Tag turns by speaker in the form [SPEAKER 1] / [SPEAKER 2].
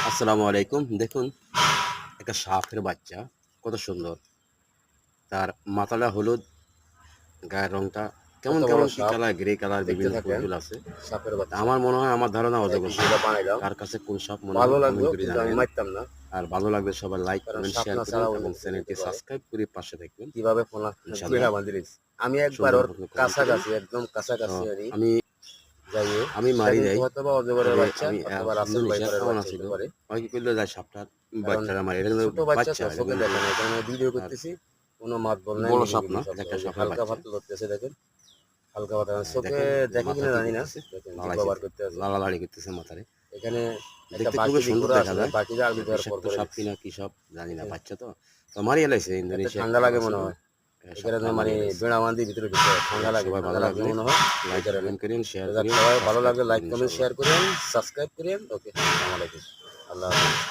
[SPEAKER 1] আসসালামু আলাইকুম। দেখুন একটা সাপের বাচ্চা কত সুন্দর। তার মাথাটা হলুদ, গায়ের রংটা কেমন,
[SPEAKER 2] কত বড়
[SPEAKER 1] কেমন কি
[SPEAKER 2] সাপ
[SPEAKER 1] কালার, গ্রে কালার
[SPEAKER 2] দেখতে
[SPEAKER 1] বিভিন্ন
[SPEAKER 2] থাকেন।
[SPEAKER 1] ফুল-টুল আছে।
[SPEAKER 2] সাপের
[SPEAKER 1] তা
[SPEAKER 2] বাচ্চা।
[SPEAKER 1] আমার মনে হয় আমার ধারণা
[SPEAKER 2] এই
[SPEAKER 1] অজগর সাপ।
[SPEAKER 2] ভিডিওটা বানাইলাম।
[SPEAKER 1] কার কাছে কোন সাপ মনে
[SPEAKER 2] ভালো
[SPEAKER 1] হয়
[SPEAKER 2] লাগলো
[SPEAKER 1] কমেন্ট করে
[SPEAKER 2] কিন্তু আমি
[SPEAKER 1] জানাবেন।
[SPEAKER 2] মারতাম না।
[SPEAKER 1] আর ভালো লাগলে সবাই লাইক,
[SPEAKER 2] কারণ
[SPEAKER 1] কমেন্ট,
[SPEAKER 2] সাপ
[SPEAKER 1] শেয়ার
[SPEAKER 2] না
[SPEAKER 1] করুন
[SPEAKER 2] ছাড়াও
[SPEAKER 1] এবং
[SPEAKER 2] অন্য কিছু নিতে
[SPEAKER 1] চ্যানেলটি
[SPEAKER 2] পারে।
[SPEAKER 1] সাবস্ক্রাইব করে পাশে থাকবেন।
[SPEAKER 2] কিভাবে
[SPEAKER 1] ইনশাআল্লাহ
[SPEAKER 2] বিড়া বান্ধি দিস। আমি একবার
[SPEAKER 1] সুন্দর
[SPEAKER 2] ওর
[SPEAKER 1] মতো কমেন্ট করুন।
[SPEAKER 2] কাছাকাছি একদম
[SPEAKER 1] তো
[SPEAKER 2] কাছাকাছি
[SPEAKER 1] আমি
[SPEAKER 2] যাইয়ে
[SPEAKER 1] আমি
[SPEAKER 2] সেটা
[SPEAKER 1] মারি
[SPEAKER 2] কিন্তু
[SPEAKER 1] নাই।
[SPEAKER 2] হয়তোবা অজগরের
[SPEAKER 1] তবে
[SPEAKER 2] বাচ্চা
[SPEAKER 1] আমি
[SPEAKER 2] অথবা রাসেল
[SPEAKER 1] ইন্দোনেশিয়ার
[SPEAKER 2] ভাইপারের
[SPEAKER 1] এমন
[SPEAKER 2] বাচ্চা
[SPEAKER 1] আছিল।
[SPEAKER 2] হতে পারে।
[SPEAKER 1] হয় কি করলে যায় সাপটার
[SPEAKER 2] কারণ
[SPEAKER 1] বাচ্চারা মারে। এটা কিন্তু
[SPEAKER 2] ছোট বাচ্চা
[SPEAKER 1] বাচ্চা,
[SPEAKER 2] তো
[SPEAKER 1] এটা
[SPEAKER 2] চোখে
[SPEAKER 1] কিন্তু
[SPEAKER 2] দেখে না। এখানে আমি ভিডিও
[SPEAKER 1] আর
[SPEAKER 2] করতেছি। কোনো মাত বল নাই,
[SPEAKER 1] বড় সাপ
[SPEAKER 2] নিরিবিলি
[SPEAKER 1] না,
[SPEAKER 2] শব্দ।
[SPEAKER 1] একটা
[SPEAKER 2] ওই যে
[SPEAKER 1] সাপের
[SPEAKER 2] হালকা
[SPEAKER 1] বাচ্চা।
[SPEAKER 2] পাতলা ধরতেছে দেখেন। হালকা পাতলা চোখে
[SPEAKER 1] দেখেন
[SPEAKER 2] দেখে
[SPEAKER 1] মাথা
[SPEAKER 2] কিনা
[SPEAKER 1] কি
[SPEAKER 2] জানি না।
[SPEAKER 1] করতেছে,
[SPEAKER 2] দেখেন জিব্বা
[SPEAKER 1] লাড়াইছে,
[SPEAKER 2] বার করতে আছে।
[SPEAKER 1] লাড়ালাড়ি করতেছে মাথারে।
[SPEAKER 2] এখানে একটা
[SPEAKER 1] দেখতে
[SPEAKER 2] বাকি
[SPEAKER 1] খুবই সুন্দর
[SPEAKER 2] দিকুরা
[SPEAKER 1] দেখা
[SPEAKER 2] আছে,
[SPEAKER 1] যায়।
[SPEAKER 2] বাকিটা আলু দেওয়ার পর
[SPEAKER 1] বিষাক্ত
[SPEAKER 2] পরে
[SPEAKER 1] সাপ
[SPEAKER 2] দেখছি।
[SPEAKER 1] কিনা কি সব জানি না,
[SPEAKER 2] দেখেন
[SPEAKER 1] বাচ্চা তো। তো মারিয়ে লাইছে,
[SPEAKER 2] এত
[SPEAKER 1] ইন্দোনেশিয়া
[SPEAKER 2] ঠান্ডা
[SPEAKER 1] একটা
[SPEAKER 2] লাগে মনে
[SPEAKER 1] ছিল,
[SPEAKER 2] হয়।
[SPEAKER 1] সাপটা
[SPEAKER 2] এখানে মানে
[SPEAKER 1] মারিয়ে লাইছে।
[SPEAKER 2] বেড়া বান্ধি ভিতরে ঢুকে
[SPEAKER 1] তো
[SPEAKER 2] ঠান্ডা লাগে,
[SPEAKER 1] সবাই ভালো
[SPEAKER 2] ঠান্ডা লাগছে
[SPEAKER 1] লাগলে
[SPEAKER 2] মনে হয় এই
[SPEAKER 1] লাইক,
[SPEAKER 2] কারণে।
[SPEAKER 1] কমেন্ট করেন, শেয়ার
[SPEAKER 2] যাক
[SPEAKER 1] করেন,
[SPEAKER 2] সবাই ভালো
[SPEAKER 1] সাবস্ক্রাইব
[SPEAKER 2] লাগলে
[SPEAKER 1] করেন
[SPEAKER 2] লাইক কমেন্ট
[SPEAKER 1] ইনশাআল্লাহ।
[SPEAKER 2] শেয়ার করেন, সাবস্ক্রাইব করেন। ওকে, আসসালামু আলাইকুম, আল্লাহ হাফেজ।